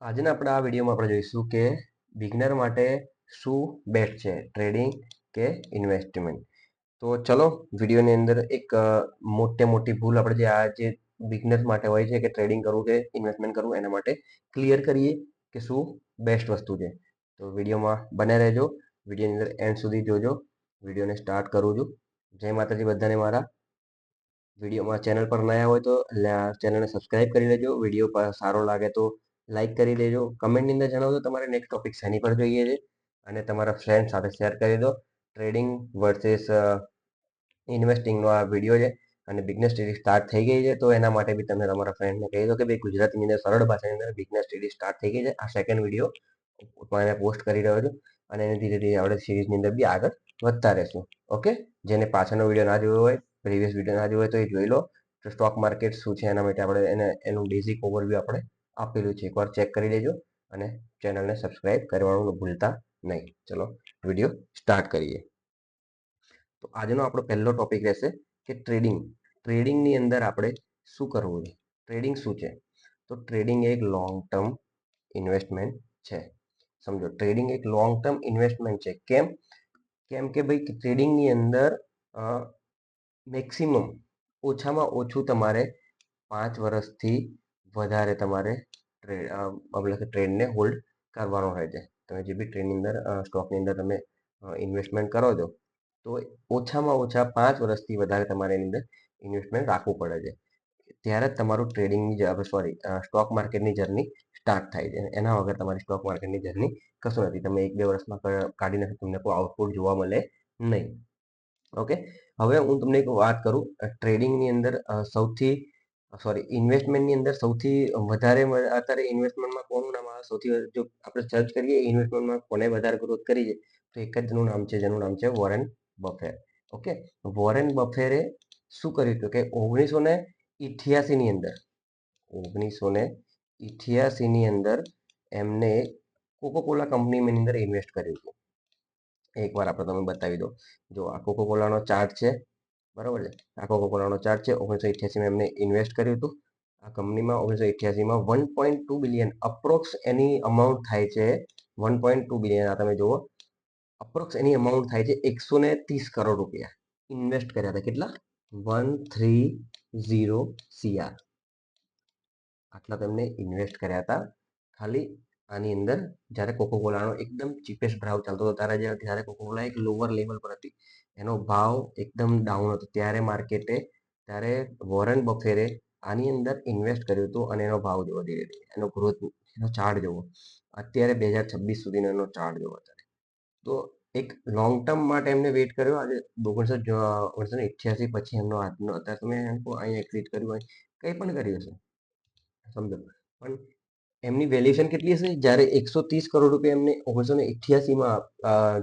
આજના આપણે આ વિડીયોમાં આપણે જોઈશું કે બિગનર માટે શું બેસ્ટ છે, ટ્રેડિંગ કે ઇન્વેસ્ટમેન્ટ. તો ચલો વિડીયોની અંદર એક મોટી ભૂલ આપણે જે બિગનર માટે હોય છે કે ટ્રેડિંગ કરવું કે ઇન્વેસ્ટમેન્ટ કરવું એના માટે ક્લિયર કરીએ કે શું બેસ્ટ વસ્તુ છે. તો વિડીયોમાં બને રહેજો, વિડીયોની અંદર એન્ડ સુધી જોજો. વિડીયોને સ્ટાર્ટ કરું છું. જય માતાજી બધાને. મારા વિડીયોમાં ચેનલ પર નયા હોય તો ચેનલને સબસ્ક્રાઇબ કરી લેજો. વિડીયો સારો લાગે તો લાઈક કરી દેજો. કમેન્ટની અંદર જણાવજો તમારે નેક્સ્ટ ટોપિક શેની પર જોઈએ છે અને તમારા ફ્રેન્ડ સાથે શેર કરી દો. ટ્રેડિંગ વર્સેસ ઇન્વેસ્ટિંગનો આ વિડીયો છે અને બિઝનેસ સ્ટડી સ્ટાર્ટ થઈ ગઈ છે. તો એના માટે બી તમે તમારા ફ્રેન્ડને કહી દો કે ભાઈ ગુજરાતીની અંદર સરળ ભાષાની અંદર બિઝનેસ સ્ટડી સ્ટાર્ટ થઈ ગઈ છે. આ સેકન્ડ વિડીયો મને પોસ્ટ કરી રહ્યો છું અને એને ધીરે ધીરે આપણે સિરીઝની અંદર બી આગળ વધતા રહેશું. ઓકે, જેને પાછળનો વિડીયો ના જોયો હોય, પ્રીવિયસ વિડીયો ના જોયો હોય તો એ જોઈ લો. તો સ્ટોક માર્કેટ શું છે એના માટે આપણે એનું બેઝિક ઓવરવ્યૂ આપણે આપેલું છે, એકવાર ચેક કરી લેજો અને ચેનલને સબસ્ક્રાઇબ કરવાનું ભૂલતા નહીં. ચલો વિડીયો સ્ટાર્ટ કરીએ. તો આજનો આપણો પહેલો ટોપિક રહેશે કે ટ્રેડિંગ. ટ્રેડિંગની અંદર આપણે શું કરવું છે, ટ્રેડિંગ શું છે? તો ટ્રેડિંગ એક લોંગ ટર્મ ઇન્વેસ્ટમેન્ટ છે. સમજો, ટ્રેડિંગ એક લોંગ ટર્મ ઇન્વેસ્ટમેન્ટ છે. કેમ કે ભાઈ ટ્રેડિંગની અંદર મેક્સિમમ ઓછામાં ઓછું તમારે 5 વર્ષથી વધારે તમારે ટ્રેડને હોલ્ડ કરવાનો હોય છે. તમે જે બી ટ્રેડની અંદર સ્ટોકની અંદર તમે ઇન્વેસ્ટમેન્ટ કરો છો તો ઓછામાં ઓછા 5 વર્ષથી વધારે તમારે એની અંદર ઇન્વેસ્ટમેન્ટ રાખવું પડે છે. ત્યારે જ તમારું સ્ટોક માર્કેટની જર્ની સ્ટાર્ટ થાય છે. એના વગર તમારી સ્ટોક માર્કેટની જર્ની કશું નથી. તમે 1-2 વર્ષમાં કાઢી નાખો, તમને કોઈ આઉટપુટ જોવા મળે નહીં. ઓકે, હવે હું તમને એક વાત કરું. ટ્રેડિંગની અંદર ઇન્વેસ્ટમેન્ટની અંદર સૌથી વધારે અત્યારે ઇન્વેસ્ટમેન્ટમાં કોનું નામ આવે? જો આપણે સર્ચ કરીએ ઇન્વેસ્ટમેન્ટમાં કોને વધારે ગ્રોથ કરી છે તો એક જ નામ છે, જેનું નામ છે વોરેન બફેટ. ઓકે, વોરેન બફેરે શું કર્યું હતું કે 1988 ની અંદર એમને કોકોકોલા કંપનીની અંદર ઇન્વેસ્ટ કર્યું હતું. એકવાર આપણે તમને બતાવી દો. જો આ કોકોકોલાનો ચાર્ટ છે, બરાબર છે. આ કોકોકોલાનો ચાર્ટ છે. 1988માં એમને ઇન્વેસ્ટ કર્યું હતું આ કંપનીમાં. 1988માં 1.2 બિલિયન અપ્રોક્સ એની અમાઉન્ટ થાય છે. 1.2 બિલિયન આ તમે જુઓ, અપ્રોક્સ એની અમાઉન્ટ થાય છે 130 કરોડ રૂપિયા ઇન્વેસ્ટ કર્યા હતા. કેટલા? 130 CR આટલા તેમને ઇન્વેસ્ટ કર્યા હતા ખાલી આની અંદર. જ્યારે કોકોકોલાનો એકદમ ચીપેસ્ટ ભાવ ચાલતો હતો, જ્યારે કોકોકોલા એક લોઅર લેવલ પર હતી, એનો ભાવ એકદમ ડાઉન હતો, ત્યારે વોરેન બફેરે આની અંદર ઇન્વેસ્ટ કર્યું હતું અને એનો ભાવ જોવો, ધીરે ધીરે એનો ગ્રોથ, એનો ચાર્ટ જોવો. અત્યારે 2026 સુધીનો એનો ચાર્ટ જોવો અત્યારે. તો એક લોંગ ટર્મ માટે એમને વેઇટ કર્યો. આજે 1988 પછી એમનો આજનો અત્યારે તમે અહીં એક્ઝિટ કર્યું હોય, કંઈ પણ કર્યું હશે સમજો, પણ એમની વેલ્યુએશન કેટલી હશે? જ્યારે 130 કરોડ રૂપિયા એમને 1988માં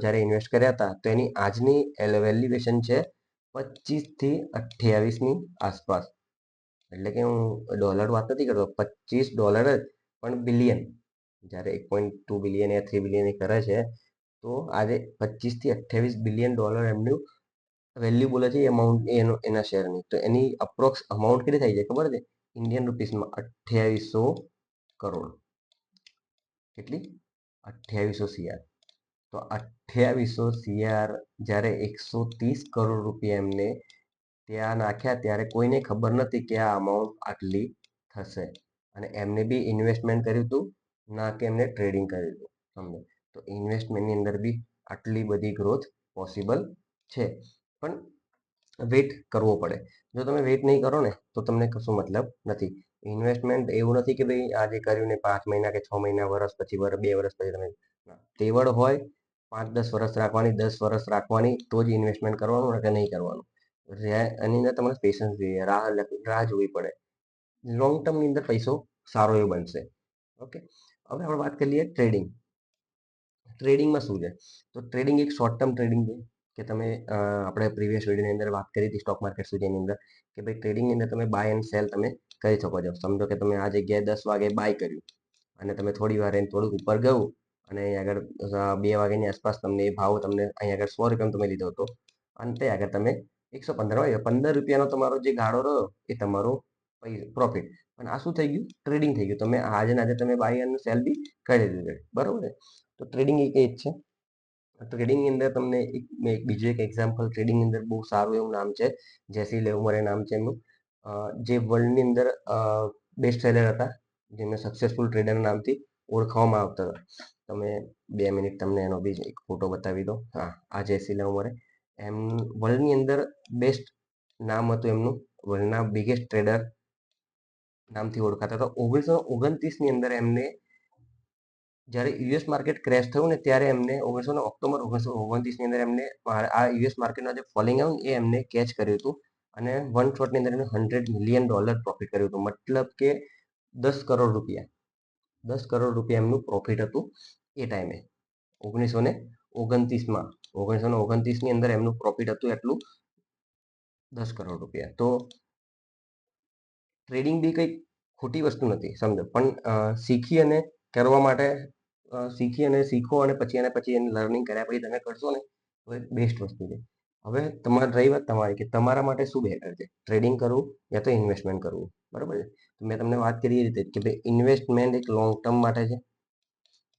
જ્યારે ઇન્વેસ્ટ કર્યા હતા તો એની આજની વેલ્યુએશન છે 25 થી 28ની આસપાસ. એટલે કે હું ડોલર વાત નથી કરતો, $25 જ, પણ બિલિયન. જ્યારે 1.2 બિલિયન યા 3 બિલિયન એ કરે છે તો આજે 25 થી 28 બિલિયન ડોલર એમનું વેલ્યુ બોલે છે એના શેરની. તો એની અપ્રોક્સ અમાઉન્ટ કેટલી થઈ જાય ખબર છે? ઇન્ડિયન રૂપીસમાં 2800 કરોડ. કેટલી? 2800 CR. તો 2800 CR જ્યારે 130 કરોડ રૂપિયા એમને ત્યાં નાખ્યા ત્યારે કોઈને ખબર નથી કે આ અમાઉન્ટ આટલી થશે. અને એમને બી ઇન્વેસ્ટમેન્ટ કર્યું હતું, ના કે એમને ટ્રેડિંગ કર્યું હતું. સમજો, તો ઇન્વેસ્ટમેન્ટની અંદર બી આટલી બધી ગ્રોથ પોસિબલ છે, પણ વેઇટ કરવો પડે. જો તમે વેઇટ નહીં કરો ને તો તમને કશું મતલબ નથી. ઇન્વેસ્ટમેન્ટ એવું નથી કે ભાઈ આજે કર્યું ને 5 મહિના કે 6 મહિના, વર્ષ પછી 2 વર્ષ પછી તમે તેવડ હોય 5-10 વર્ષ રાખવાની, 10 વર્ષ રાખવાની, તો જ ઇન્વેસ્ટમેન્ટ કરવાનું કે નહીં કરવાનું. એની અંદર તમારે પેશન્સ જોઈએ, રાહ જોવી પડે. લોંગ ટર્મની અંદર પૈસો સારો એવો બનશે. ઓકે, હવે આપણે વાત કરી લઈએ ટ્રેડિંગ. ટ્રેડિંગમાં શું છે? તો ટ્રેડિંગ એક શોર્ટ ટર્મ ટ્રેડિંગ છે કે તમે આપણે પ્રીવિયસ વિડીયોની અંદર વાત કરી હતી સ્ટોક માર્કેટ સુધીની અંદર કે ભાઈ ટ્રેડિંગની અંદર તમે બાય એન્ડ સેલ તમે કરી શકો છો. સમજો કે તમે આ જગ્યાએ 10 વાગે બાય કર્યું અને તમે થોડી વાર એને થોડુંક ઉપર ગયું અને અહીં આગળ 2 વાગ્યાની આસપાસ તમને એ ભાવ તમને અહીં આગળ 100 રૂપિયામાં તમે લીધો હતો અને તે આગળ તમે 115 રૂપિયાનો તમારો જે ગાળો રહ્યો એ તમારો પ્રોફિટ. પણ આ શું થઈ ગયું? ટ્રેડિંગ થઈ ગયું. તમે આજે ને આજે તમે બાય અને સેલ બી કરી દીધું છે, બરોબર છે. તો ટ્રેડિંગ એક એ જ છે. ટ્રેડિંગની અંદર તમને એક બીજું એક એક્ઝામ્પલ, ટ્રેડિંગની અંદર બહુ સારું એવું નામ છે, જેસી લેવમરે નામ છે એમનું, જે વર્લ્ડની અંદર બેસ્ટ સેલર હતા, જેમને સક્સેસફુલ ટ્રેડર નામથી ઓળખવામાં આવતા હતા. તમે 2 મિનિટ તમને એનો બી એક ફોટો બતાવી દો. હા, આ જેસી લેવમરે એમ વર્લ્ડની અંદર બેસ્ટ નામ હતું એમનું, વર્લ્ડના બિગેસ્ટ ટ્રેડર નામથી ઓળખાતા હતા. 1929ની અંદર એમને જ્યારે યુએસ માર્કેટ ક્રેશ થયું ને ત્યારે એમને ઓક્ટોબર 1929ની અંદર એમને આ યુએસ માર્કેટના જે ફોલિંગ આવ્યું એ એમને કેચ કર્યું હતું અને વન શોટની અંદર એમને $100 મિલિયન પ્રોફિટ કર્યું હતું. મતલબ કે 10 કરોડ રૂપિયા, 10 કરોડ રૂપિયા એમનું પ્રોફિટ હતું એ ટાઈમે 1929માં. 1929ની અંદર એમનું પ્રોફિટ હતું એટલું 10 કરોડ રૂપિયા. તો ટ્રેડિંગ બી કંઈ ખોટી વસ્તુ નથી, સમજો. પણ શીખી અને કરવા માટે શીખો અને પછી એને લર્નિંગ કર્યા પછી તમે કરશો ને તો એ બેસ્ટ વસ્તુ છે. હવે રહી વાત તમારી કે તમારા માટે શું બેટર છે, ટ્રેડિંગ કરવું યા તો ઇન્વેસ્ટમેન્ટ કરવું, બરાબર છે. મેં તમને વાત કરી એ રીતે કે ભાઈ ઇન્વેસ્ટમેન્ટ એક લોંગ ટર્મ માટે છે.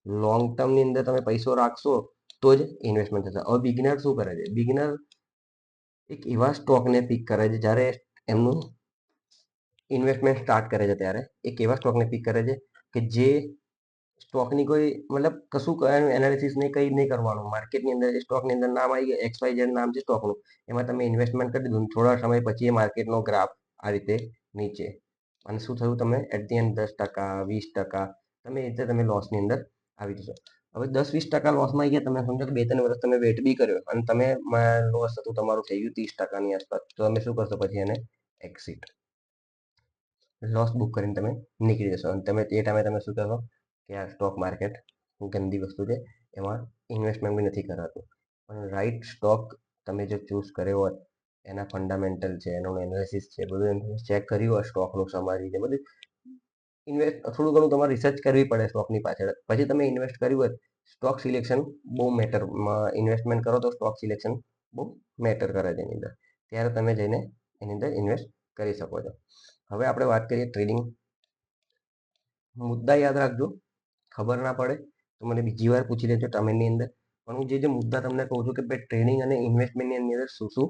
લોંગ ટર્મની અંદર તમે પૈસો રાખશો તો જ ઇન્વેસ્ટમેન્ટ થશે. હવે બિગિનર શું કરે છે? બિગિનર એક એવા સ્ટોકને પિક કરે છે જ્યારે એમનું ઇન્વેસ્ટમેન્ટ સ્ટાર્ટ કરે છે ત્યારે એક એવા સ્ટોકને પિક કરે છે કે જે સ્ટોકની કોઈ મતલબ કશું એનાલિસિસ કંઈ નહીં કરવાનું. માર્કેટની અંદર એ સ્ટોકની અંદર નામ આવી ગયું, XYZ નામ છે સ્ટોકનું, એમાં તમે ઇન્વેસ્ટમેન્ટ કરી દીધું, થોડા સમય પછી એ માર્કેટનો ગ્રાફ આ રીતે નીચે, અને શું થયું? તમે એટ ધી એન્ડ 10%, 20%, તમે એ રીતે તમે લોસની અંદર આવી જશો. હવે 10-20% લોસમાં આવી ગયા, તમે સમજો કે 2-3 વર્ષ તમે વેટ બી કર્યો અને તમે લોસ હતું તમારું થઈ ગયું 30%ની આસપાસ, તો તમે શું કરશો? પછી એને એક્સિટ, લોસ બુક કરીને તમે નીકળી જશો અને તમે એ ટાઈમે તમે શું કરો કે આ સ્ટોક માર્કેટ ગંદી વસ્તુ છે, એમાં ઇન્વેસ્ટમેન્ટ બી નથી કરાતું. પણ રાઈટ સ્ટોક તમે જે ચૂઝ કર્યો હોત, એના ફંડામેન્ટલ છે, એનું એનાલિસિસ છે, બધું ચેક કર્યું હોય, સ્ટોકનું સમરી છે, બધું થોડું ઘણું તમારે રિસર્ચ કરવી પડે સ્ટોકની પાછળ, પછી તમે ઇન્વેસ્ટ કર્યું હોય. સ્ટોક સિલેક્શન બહુ મેટર, ઇન્વેસ્ટમેન્ટ કરો તો સ્ટોક સિલેક્શન બહુ મેટર કરે છે એની અંદર, ત્યારે તમે જઈને એની અંદર ઇન્વેસ્ટ કરી શકો છો. હવે આપણે વાત કરીએ ટ્રેડિંગ. મુદ્દા યાદ રાખજો, ખબર ના પડે તો મને બીજી વાર પૂછી લેજો કમેન્ટની અંદર. પણ હું જે મુદ્દા તમને કહું છું કે ભાઈ ટ્રેડિંગ અને ઇન્વેસ્ટમેન્ટની અંદર શું શું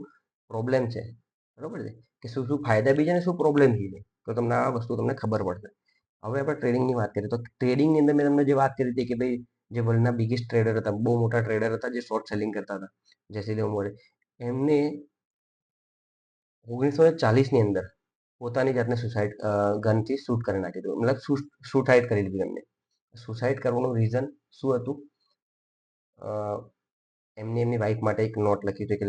પ્રોબ્લેમ છે, બરોબર છે, કે શું શું ફાયદા બી છે અને શું પ્રોબ્લેમ બી છે, તો તમને આ વસ્તુ તમને ખબર પડશે. હવે આપણે ટ્રેડિંગની વાત કરીએ તો ટ્રેડિંગની અંદર મેં તમને જે વાત કરી હતી કે ભાઈ જે વર્લ્ડના બિગેસ્ટ ટ્રેડર હતા, બહુ મોટા ટ્રેડર હતા, જે શોર્ટ સેલિંગ કરતા હતા, જેસી લેવમોરે, એમને 1940ની અંદર પોતાની જાતને ગનથી શૂટ કરી નાખી દીધું, મતલબ સુસાઇડ કરી લીધું એમને. સુસાઇડ કરવાનું રીઝન શું હતું? એમની વાઈફ માટે એક નોટ લખી હતી, કે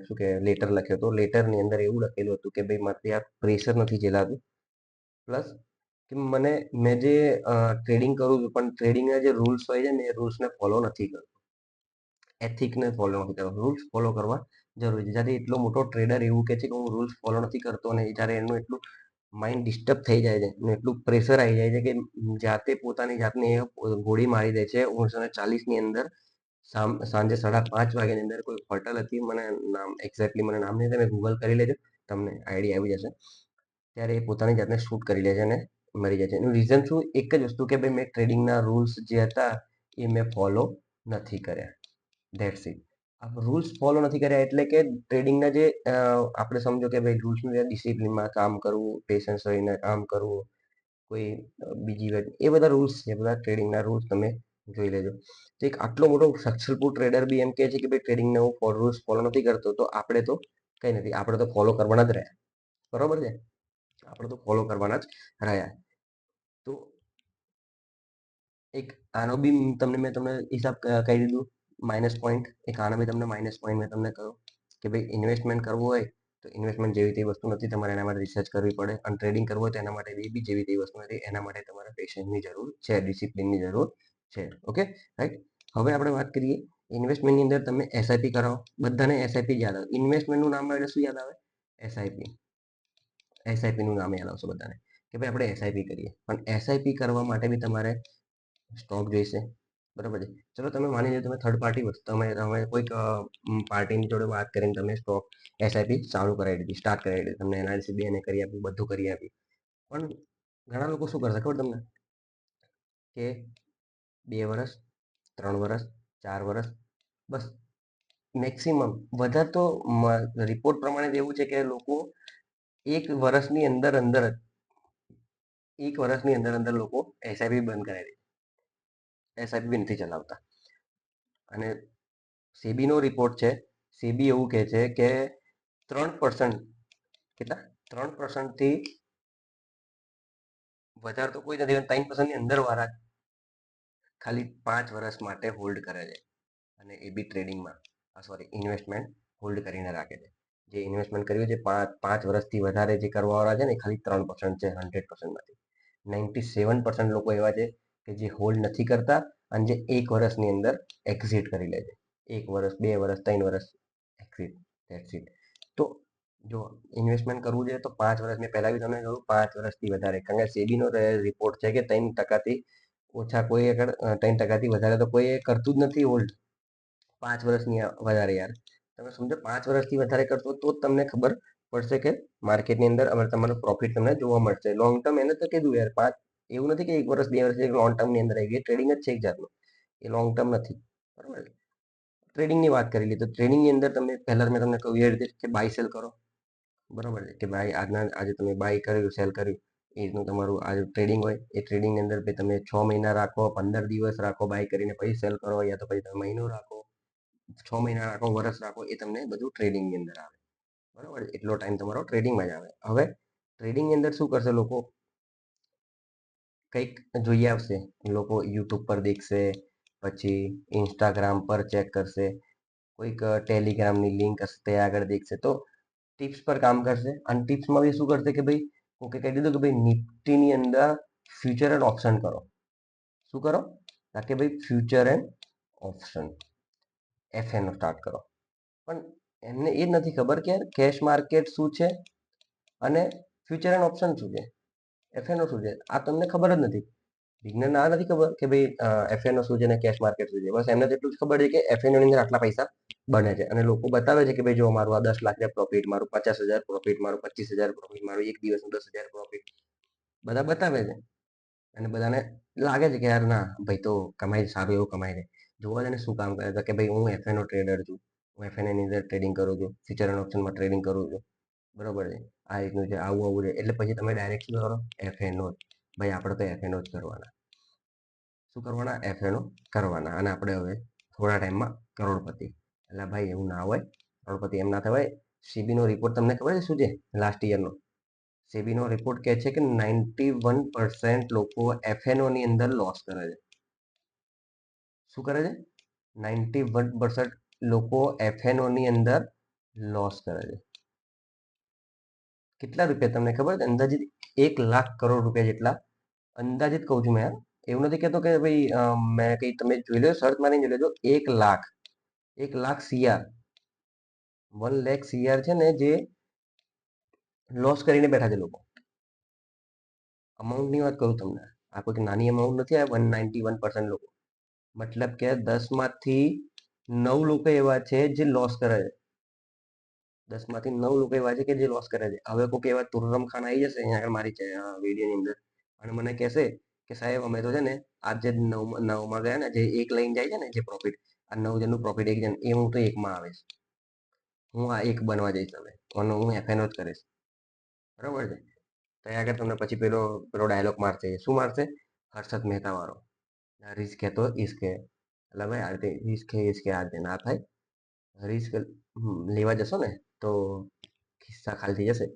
શું કે લેટર લખ્યો હતો. લેટરની અંદર એવું લખેલું હતું કે ભાઈ મારે આ પ્રેશર નથી ઝેલાતું, પ્લસ કે મેં જે ટ્રેડિંગ કરું છું પણ ટ્રેડિંગના જે રૂલ્સ હોય છે ને એ રૂલ્સને ફોલો નથી કરતો, એથિકને ફોલો નથી કરતો. રૂલ્સ ફોલો કરવા જરૂરી છે. જ્યારે એટલો મોટો ટ્રેડર એવું કહે છે કે હું રૂલ્સ ફોલો નથી કરતો, અને જ્યારે એનું એટલું માઇન્ડ ડિસ્ટર્બ થઈ જાય છે અને એટલું પ્રેશર આવી જાય છે કે જાતે પોતાની જાતને ગોળી મારી દે છે. 1940ની અંદર સાંજે 5:30 વાગ્યાની અંદર કોઈ હોટલ હતી, મને નામ એક્ઝેક્ટલી મને નામ નહીં, તમે ગૂગલ કરી લેજો, તમને આઈડિયા આવી જશે. ત્યારે એ પોતાની જાતને શૂટ કરી લે છે અને મરી જાય છે. એનું રીઝન શું? એક જ વસ્તુ કે ભાઈ મેં ટ્રેડિંગના રૂલ્સ જે હતા એ મેં ફોલો નથી કર્યા, ધેટ્સ ઇટ. રૂલ્સ ફોલો નથી કર્યા એટલે કે ટ્રેડિંગના જે આપણે સમજો કે ભાઈ રૂલ્સનું ડિસિપ્લિનમાં કામ કરવું, પેશન્સ રહીને કામ કરવું, કોઈ બીજી વાત, એ બધા રૂલ્સ છે, બધા ટ્રેડિંગના રૂલ્સ તમે જોઈ લેજો. તો એક આટલો મોટો સક્સેસફુલ ટ્રેડર બી એમ કહે છે કે ભાઈ ટ્રેડિંગને હું રૂલ્સ ફોલો નથી કરતો, તો આપણે તો કંઈ નથી, આપણે તો ફોલો કરવાના જ રહ્યા, બરોબર છે, આપણે તો ફોલો કરવાના જ રહ્યા. તો એક આનો બી મેં તમને હિસાબ કહી દીધું, માઇનસ પોઈન્ટ. એક આનો બી તમને માઇનસ પોઈન્ટ મેં તમને કહ્યું કે ભાઈ ઇન્વેસ્ટમેન્ટ કરવું હોય તો ઇન્વેસ્ટમેન્ટ જેવી તેવી વસ્તુ નથી, તમારે એના માટે રિસર્ચ કરવી પડે. અને ટ્રેડિંગ કરવું હોય તો એના માટે બી જેવી તેવી વસ્તુ નથી, એના માટે તમારે પેશન્સની જરૂર છે, ડિસિપ્લિનની જરૂર છે. Okay, right. હવે આપણે વાત કરીએ ઇન્વેસ્ટમેન્ટની અંદર તમે એસઆઈપી કરાવો. બધાને એસઆઈપી યાદ આવે, ઇન્વેસ્ટમેન્ટનું નામ એટલે શું યાદ આવે? એસઆઈપી. એસઆઈપીનું નામ યાદ આવશે બધાને કે ભાઈ આપણે એસઆઈપી કરીએ. પણ એસઆઈપી કરવા માટે બી તમારે સ્ટોક જોઈશે, બરાબર છે. ચલો તમે માની લો તમે થર્ડ પાર્ટી તમે કોઈક પાર્ટીની જોડે વાત કરીને તમે સ્ટોક એસઆઈપી ચાલુ કરાવી દીધી, સ્ટાર્ટ કરાવી દીધી, તમને એનાલિસિસ બી એને કરી આપ્યું, બધું કરી આપ્યું. પણ ઘણા લોકો શું કરશે ખબર તમને, કે 2 વર્ષ, 3 વર્ષ, 4 વર્ષ, બસ મેક્સિમમ વધારે તો રિપોર્ટ પ્રમાણે તો એવું છે કે લોકો 1 વર્ષની અંદર અંદર જ 1 વર્ષની અંદર અંદર લોકો એસઆઈપી બંધ કરાવી દે, એસઆઈપી બી નથી ચલાવતા. અને સેબીનો રિપોર્ટ છે, સેબી એવું કહે છે કે 3%, કેટલા 3%થી વધારે તો કોઈ નથી, 3%ની અંદર વાળા ખાલી 5 વર્ષ માટે હોલ્ડ કરે છે, અને એ બી ટ્રેડિંગમાં, સોરી ઇન્વેસ્ટમેન્ટ હોલ્ડ કરીને રાખે છે. જે ઇન્વેસ્ટમેન્ટ કર્યું છે 5 વર્ષથી વધારે જે કરવાવાળા છે ને એ ખાલી 3% છે 100%માંથી. 97% લોકો એવા છે કે જે હોલ્ડ નથી કરતા અને જે 1 વર્ષની અંદર એક્ઝિટ કરી લે છે. 1 વર્ષ, 2 વર્ષ, 3 વર્ષ એક્ઝિટ, ધેટ્સ ઇટ. તો જો ઇન્વેસ્ટમેન્ટ કરવું જોઈએ તો 5 વર્ષ, મેં પહેલા બી તમને કહ્યું 5 વર્ષથી વધારે, કારણ કે સેબીનો રિપોર્ટ છે કે 3%થી ઓછા કોઈ આગળ 3%થી વધારે તો કોઈ કરતું જ નથી હોલ્ડ 5 વર્ષની વધારે. યાર તમે સમજો 5 વર્ષથી વધારે કરશો તો જ તમને ખબર પડશે કે માર્કેટની અંદર હવે તમારું પ્રોફિટ તમને જોવા મળશે. લોંગ ટર્મ એને તો કીધું યાર, 5 એવું નથી કે 1 વર્ષ 2 વર્ષ લોંગ ટર્મની અંદર આવી ગઈ, ટ્રેડિંગ જ છે એક જાતનું, એ લોંગ ટર્મ નથી, બરાબર. ટ્રેડિંગની વાત કરી લી તો ટ્રેડિંગની અંદર તમે પહેલા મેં તમને કહ્યું એ રીતે કે બાય સેલ કરો, બરાબર છે, કે ભાઈ આજે તમે બાય કર્યું, સેલ કર્યું, એ રીતનું તમારું આ ટ્રેડિંગ હોય. એ ટ્રેડિંગની અંદર તમે 6 મહિના રાખો, 15 દિવસ રાખો બાય કરીને પછી સેલ કરો, યા તો પછી તમે મહિનો રાખો, 6 મહિના રાખો, વર્ષ રાખો, એ તમને બધું ટ્રેડિંગની અંદર આવે, બરાબર. એટલો ટાઈમ તમારો ટ્રેડિંગમાં જ આવે. હવે ટ્રેડિંગની અંદર શું કરશે લોકો, કંઈક જોઈ આવશે, લોકો યુટ્યુબ પર દેખશે, પછી ઇન્સ્ટાગ્રામ પર ચેક કરશે, કોઈક ટેલિગ્રામની લિંક હશે તે આગળ દેખશે, તો ટિપ્સ પર કામ કરશે. અને ટિપ્સમાં બી શું કરશે કે ભાઈ ઓકે કહી દીધું કે ભાઈ નિફ્ટીની અંદર ફ્યુચર એન્ડ ઓપ્શન કરો. શું કરો? કે ભાઈ ફ્યુચર એન્ડ ઓપ્શન, એફએનઓ સ્ટાર્ટ કરો. પણ એમને એ જ નથી ખબર કે કેશ માર્કેટ શું છે અને ફ્યુચર એન્ડ ઓપ્શન શું છે, એફએનઓ શું છે, આ તમને ખબર જ નથી. બિગનરને આ નથી ખબર કે ભાઈ એફએનઓ શું છે અને કેશ માર્કેટ શું છે. બસ એમને તો એટલું જ ખબર છે કે એફએનઓ ની અંદર આટલા પૈસા બને છે, અને લોકો બતાવે છે કે ભાઈ જો મારું આ 10 લાખ પ્રોફિટ, મારું 50,000 પ્રોફિટ, મારું 25,000 પ્રોફિટ, મારું એક દિવસનું 10,000 પ્રોફિટ, બધા બતાવે છે. અને બધાને લાગે છે કે યાર ના ભાઈ તો કમાઈ, સારું એવું કમાઈ છે. જોવા જાય ને શું કામ કરે છે કે ભાઈ હું એફએનઓ ટ્રેડર છું, હું એફએનઓ ની અંદર ટ્રેડિંગ કરું છું, ફ્યુચર એન્ડ ઓપ્શનમાં ટ્રેડિંગ કરું છું, બરોબર છે, આ રીતનું છે, આવું આવું છે. એટલે પછી તમે ડાયરેક્ટ શું કરો, એફએનઓ, ભાઈ આપણે તો એફએનઓ જ કરવાના. શું કરવાના? એફએનઓ કરવાના. અને આપણે હવે થોડા ટાઈમમાં કરોડપતિ. એટલે ભાઈ એવું ના હોય, કરોડપતિ એમ ના થવાય. સીબીનો રિપોર્ટ તમને ખબર છે શું છે લાસ્ટ યરનો? સેબીનો રિપોર્ટ કહે છે કે 91% લોકો એફએનઓ ની અંદર લોસ કરે છે. શું કરે છે? 91% લોકો એફએનઓ ની અંદર લોસ કરે છે. કેટલા રૂપિયા તમને ખબર છે? અંદાજિત 1,00,000 કરોડ રૂપિયા જેટલા, અંદાજિત કહું છું મેં, એવું નથી કહેતો કે ભાઈ મેં કઈ, તમે જોઈ લો, સર્ચ મારીને જોઈ લેજો. 1,00,000, 1,00,000 CR, 1,00,000 CR છે ને જે લોસ કરીને બેઠા છે લોકો. અમાઉન્ટની વાત કરું તમને, આ કોઈ નાની અમાઉન્ટ નથી. આ 191% લોકો, મતલબ કે 10માંથી 9 લોકો એવા છે જે લોસ કરે છે. 10માંથી 9 લોકો એવા છે કે જે લોસ કરે છે. હવે કોઈક એવા તુર્રમ ખાન આવી જશે અહીંયા આગળ મારી વિડીયોની અંદર અને મને કહેશે કે સાહેબ અમે તો છે ને આજ જે નવમાં ગયા ને, જે એક લઈને જાય છે ને જે પ્રોફિટ, આ 9 જણનું પ્રોફિટ એક જણ, એ હું તો એકમાં આવીશ, હું આ એક બનવા જઈશ હવે, અને હું એફએનઓ જ કરીશ, બરાબર છે. ત્યાં આગળ તમને પછી પેલો પેલો ડાયલોગ મારશે. શું મારશે? હર્ષદ મહેતા વાળો, રિસ્ક હે તો ઇશ્ક હે. એટલે ભાઈ આ રીતે રિસ્ક હે ઇશ્ક હે આ રીતે ના થાય. રિસ્ક લેવા જશો ને તો ખિસ્સા ખાલી થઈ જશે,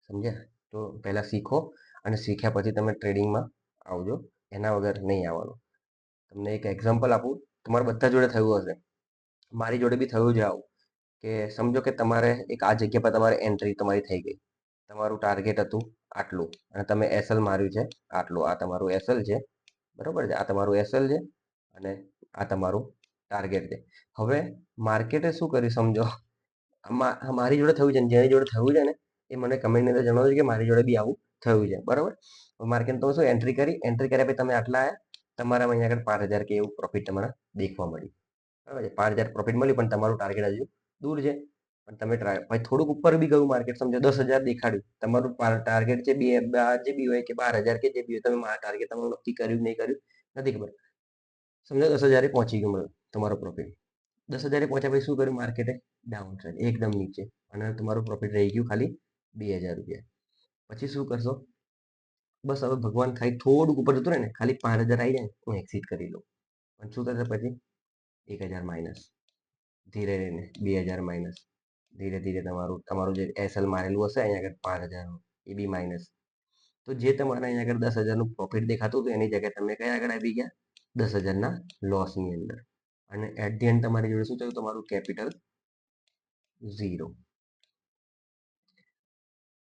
સમજ્યા? તો પહેલાં શીખો, અને શીખ્યા પછી તમે ટ્રેડિંગમાં આવજો, એના વગર નહીં આવવાનું. તમને એક એક્ઝામ્પલ આપું, તમારા બધા જોડે થયું હશે, મારી જોડે બી થયું છે આવું, કે સમજો કે તમારે એક આ જગ્યા પર તમારે એન્ટ્રી તમારી થઈ ગઈ, તમારું ટાર્ગેટ હતું આટલું, અને તમે એસએલ માર્યું છે આટલું, આ તમારું એસએલ છે, બરાબર છે, આ તમારું એસએલ છે, અને આ તમારું ટાર્ગેટ છે. હવે માર્કેટે શું કર્યું સમજો, મારી જોડે થયું છે, જેની જોડે થયું છે ને એ મને કમેન્ટની અંદર જણાવજો કે મારી જોડે બી આવું થયું છે, બરાબર. માર્કેટ તો શું એન્ટ્રી કરી, એન્ટ્રી કર્યા પછી તમે આટલા આવ્યા, તમારા અહીંયા આગળ 5,000 કે એવું પ્રોફિટ તમારે દેખવા મળ્યું, બરાબર છે. 5,000 પ્રોફિટ મળ્યું, પણ તમારું ટાર્ગેટ હજુ દૂર છે. પણ તમે પછી થોડુંક ઉપર બી ગયું માર્કેટ, સમજો 10,000 દેખાડ્યું, તમારું ટાર્ગેટ છે બે જે બી હોય કે 12,000 કે જે બી હોય, તમે ટાર્ગેટ તમારું નક્કી કર્યું નહીં કર્યું નથી ખબર. સમજો 10,000 પહોંચી ગયું તમારો પ્રોફિટ. 10,000 પહોંચ્યા પછી શું કર્યું માર્કેટે? ડાઉન સાઈડ એકદમ નીચે, અને તમારું પ્રોફિટ રહી ગયું ખાલી 2,000 રૂપિયા. પછી શું કરશો? બસ હવે ભગવાન ખાલી થોડુંક ઉપર જતું રહે ને, ખાલી 5,000 આવી જાય ને, હું એક્સિટ કરી લઉં. પણ શું થશે પછી? 1,000 માઇનસ, ધીરે રહીને 2,000 માઇનસ, ધીરે ધીરે તમારું જે એસએલ મારેલું હશે અહીંયા આગળ 5,000નું, એ બી માઇનસ. તો જે તમારે અહીંયા આગળ 10,000નું પ્રોફિટ દેખાતું હતું એની જગ્યાએ તમે કયા આગળ આવી ગયા? 10,000ના લોસની અંદર. અને એટ ધી એન્ડ તમારી જોડે શું થયું? તમારું કેપિટલ 0.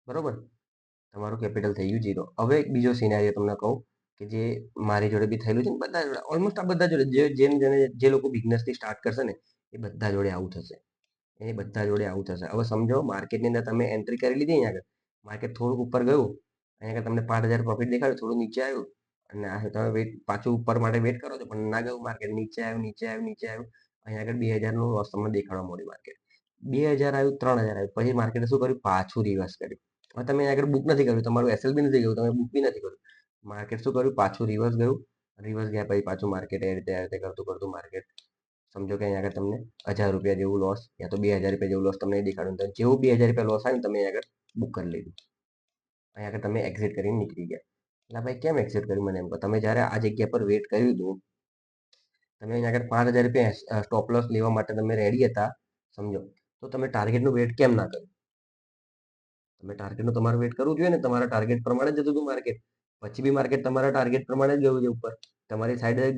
બરોબર, તમારું કેપિટલ થઈ ગયું 0. હવે એક બીજો સિનારીઓ તમને કહું કે જે મારી જોડે બી થયેલું છે ને, બધા જોડે, ઓલમોસ્ટ આ બધા જોડે, જે લોકો બિઝનેસથી સ્ટાર્ટ કરશે ને એ બધા જોડે આવું થશે. એ બધા જોડે આવું થશે. હવે સમજો માર્કેટની અંદર તમે એન્ટ્રી કરી લીધી, અહીંયા આગળ માર્કેટ થોડુંક ઉપર ગયું, અહીંયા આગળ તમને 5,000 પ્રોફિટ દેખાડ્યું, થોડું નીચે આવ્યું, અને આ તમે વેટ પાછું ઉપર માટે વેટ કરો છો, પણ ના ગયું માર્કેટ, નીચે આવ્યું, નીચે આવ્યું, નીચે આવ્યું, અહીંયા આગળ 2,000નું લોસ તમને દેખાડવા મળ્યું માર્કેટ. 2,000 આવ્યું, 3,000 આવ્યું, પછી માર્કેટે શું કર્યું? પાછું રિવર્સ કર્યું. હવે તમે અહીંયા આગળ બુક નથી કર્યું, તમારું એસએલ બી નથી ગયું, તમે બુક બી નથી કર્યું. માર્કેટ શું કર્યું? પાછું રિવર્સ ગયું. રિવર્સ ગયા પછી પાછું માર્કેટ એ રીતે કરતું કરતું માર્કેટ, સમજો કે અહીંયા આગળ તમને 1,000 રૂપિયા જેવું લોસ, યા તો 2,000 રૂપિયા જેવું લોસ તમને દેખાડ્યું. તો જેવું 2,000 રૂપિયા લોસ આવ્યું, તમે અહીંયા આગળ બુક કરી લીધું. અહીંયા આગળ તમે એક્ઝિટ કરીને નીકળી ગયા. એટલે ભાઈ કેમ એક્ઝિટ કર્યું મને એમ કહો. તમે જ્યારે આ જગ્યા પર વેટ કર્યું હતું, તમે અહીંયા આગળ 5,000 રૂપિયા સ્ટોપ લોસ લેવા માટે તમે રેડી હતા, સમજો, તો તમે ટાર્ગેટનું વેટ કેમ ના કર્યું? તમે ટાર્ગેટનું તમારું વેટ કરવું જોઈએ ને, તમારા ટાર્ગેટ પ્રમાણે જ જતું હતું માર્કેટ. પછી બી માર્કેટ તમારા ટાર્ગેટ પ્રમાણે જ ગયું છે ઉપર, તમારી સાઈડ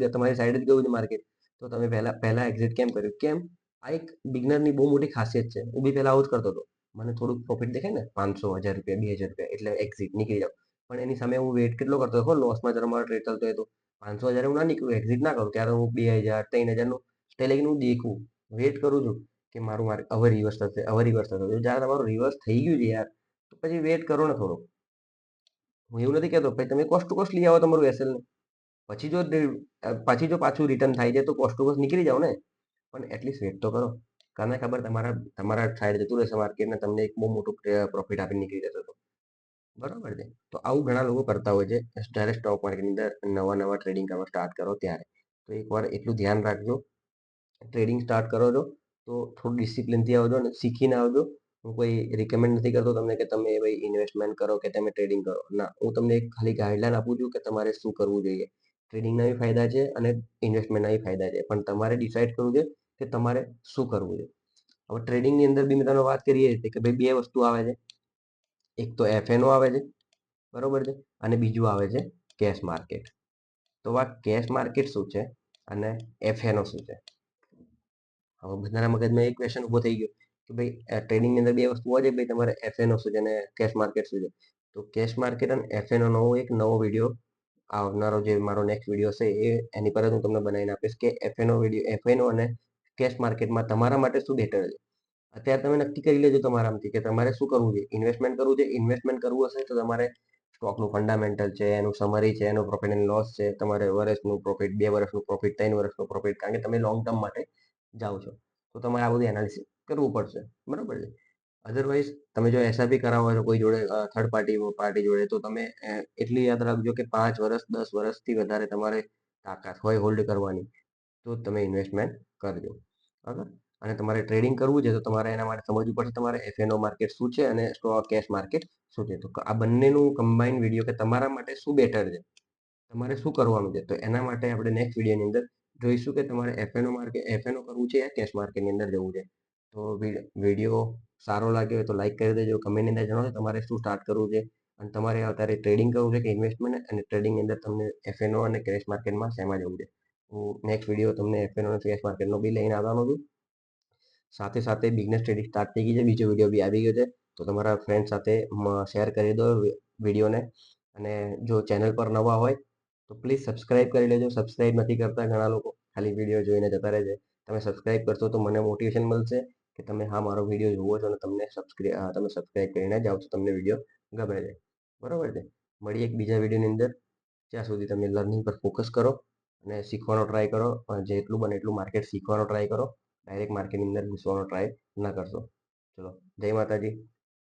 જ ગયું છે માર્કેટ. તો તમે પહેલા એક્ઝિટ કેમ કર્યું? કેમ? આ એક બિગનરની બહુ મોટી ખાસિયત છે. હું બી પહેલા આવું જ કરતો હતો. મને થોડુંક પ્રોફિટ દેખાય ને, 500, 1,000 રૂપિયા, 2,000 રૂપિયા, એટલે એક્ઝિટ નીકળી જાવ. પણ એની સામે હું વેટ કેટલો કરતો હતો? લોસમાં જરા મારો ટ્રેડ ચાલતો હતો, 500, 1,000 હું ના નીકળું, એક્ઝિટ ના કરું, ત્યારે હું 2,000, 3,000નું સ્ટેલેગનું હું દેખું, વેટ કરું છું કે મારું હવે રિવર્સ થશે, હવે રિવર્સ થશે. જ્યારે તમારું રિવર્સ થઈ ગયું છે યાર, તો પછી વેટ કરો ને થોડો. હું એવું નથી કહેતો ભાઈ તમે કોસ્ટ ટુ કોસ્ટ લઈ આવો તમારું એસએલ ને, પછી જો પાછું રિટર્ન થાય છે તો કોસ્ટ ટુ કોસ્ટ નીકળી જાવ ને, પણ એટલીસ્ટ વેટ તો કરો. કારણ ખબર તમારા સાઈડ જતું રહેશે માર્કેટ ને તમને એક બહુ મોટું પ્રોફિટ આપીને નીકળી જતો હતો. બરોબર છે. તો આવું ઘણા લોકો કરતા હોય છે જ્યારે સ્ટોક માર્કેટની અંદર નવા ટ્રેડિંગ કરવા સ્ટાર્ટ કરો ત્યારે. તો એકવાર એટલું ધ્યાન રાખજો, ટ્રેડિંગ સ્ટાર્ટ કરો છો તો થોડું ડિસિપ્લિનથી આવજો અને શીખીને આવજો. હું કોઈ રિકમેન્ડ નથી કરતો તમને કે તમે ભાઈ ઇન્વેસ્ટમેન્ટ કરો કે તમે ટ્રેડિંગ કરો. ના, હું તમને એક ખાલી ગાઈડલાઈન આપું છું કે તમારે શું કરવું જોઈએ. ટ્રેડિંગના બી ફાયદા છે અને ઇન્વેસ્ટમેન્ટના બી ફાયદા છે, પણ તમારે ડિસાઇડ કરવું છે કે તમારે શું કરવું છે. હવે ટ્રેડિંગની અંદર બી મેં તમને વાત કરી એ રીતે કે ભાઈ બે વસ્તુ આવે છે. એક તો એફએનઓ આવે છે, બરોબર છે, અને બીજું આવે છે કેશ માર્કેટ. તો આ કેશ માર્કેટ શું છે અને એફએનઓ શું છે? હવે બધાના મગજમાં એક ક્વેશ્ચન ઊભો થઈ ગયો કે ભાઈ ટ્રેડિંગની અંદર બે વસ્તુ હોય છે, ભાઈ તમારે એફએનઓ શું છે અને કેશ માર્કેટ શું છે? તો કેશ માર્કેટ અને એફએનઓ નો એક નવો વિડીયો આવનારો જે મારો નેક્સ્ટ વિડીયો છે એની પર જ હું તમને બનાવીને આપીશ કે એફએનઓ અને કેશ માર્કેટમાં તમારા માટે શું બેટર છે. અત્યારે તમે નક્કી કરી લેજો તમારામાંથી કે તમારે શું કરવું છે. ઇન્વેસ્ટમેન્ટ કરવું છે. ઇન્વેસ્ટમેન્ટ કરવું હશે તો તમારે સ્ટોકનું ફંડામેન્ટલ છે, એનું સમરી છે, એનું પ્રોફિટ એન્ડ લોસ છે, તમારે વર્ષનું પ્રોફિટ, 2 વર્ષનું પ્રોફિટ, 3 વર્ષનું પ્રોફિટ, કારણ કે તમે લોંગ ટર્મ માટે જાઓ છો તો તમારે આ બધું એનાલિસિસ કરવું પડશે, બરાબર છે. અધરવાઇઝ તમે જો એસઆઈપી કરાવો છો કોઈ જોડે, થર્ડ પાર્ટી જોડે, તો તમે એટલી યાદ રાખજો કે 5 વર્ષ, 10 વર્ષથી વધારે તમારે તાકાત હોય હોલ્ડ કરવાની, તો તમે ઇન્વેસ્ટમેન્ટ કરજો, બરાબર. અને તમારે ટ્રેડિંગ કરવું છે તો તમારે એના માટે સમજવું પડશે તમારે એફએનઓ માર્કેટ શું છે અને સ્ટોક કેશ માર્કેટ શું છે. તો આ બંનેનું કમ્બાઈન વિડીયો કે તમારા માટે શું બેટર છે, તમારે શું કરવાનું છે, તો એના માટે આપણે નેક્સ્ટ વિડીયોની અંદર જોઈશું કે તમારે એફએનઓ કરવું છે યા કેશ માર્કેટની અંદર જવું છે. તો વિડીયો સારો લાગ્યો હોય તો લાઈક કરી દેજો, કમેન્ટની અંદર જણાવજો તમારે શું સ્ટાર્ટ કરવું છે અને તમારે અત્યારે ટ્રેડિંગ કરવું છે કે ઇન્વેસ્ટમેન્ટ, અને ટ્રેડિંગની અંદર તમને એફએનઓ અને કેશ માર્કેટમાં શેમાં જવું છે. હું નેક્સ્ટ વિડીયો તમને એફએનઓ અને કેશ માર્કેટનો બી લઈને આવવાનો છું. સાથે સાથે બિઝનેસ ટ્રેડિંગ સ્ટાર્ટ થઈ ગઈ છે, બીજો વિડીયો બી આવી ગયો છે, તો તમારા ફ્રેન્ડ સાથે શેર કરી દો વિડીયોને. અને જો ચેનલ પર નવા હોય તો પ્લીઝ સબસ્ક્રાઇબ કરી લેજો. સબસ્ક્રાઇબ નથી કરતા ઘણા લોકો, ખાલી વિડીયો જોઈને જતા રહે છે. તમે સબસ્ક્રાઇબ કરશો તો મને મોટિવેશન મળશે કે તમે હા મારો વિડીયો જુઓ છો અને તમે સબસ્ક્રાઇબ કરીને જાઓ છો, તમને વિડીયો ગમે છે, બરોબર છે. મળીએ એક બીજા વિડીયોની અંદર. ત્યાં સુધી તમે લર્નિંગ પર ફોકસ કરો અને શીખવાનો ટ્રાય કરો, જેટલું બને એટલું માર્કેટ શીખવાનો ટ્રાય કરો. ડાયરેક્ટ માર્કેટની અંદર ઘૂસવાનો ટ્રાય ના કરશો. ચલો, જય માતાજી.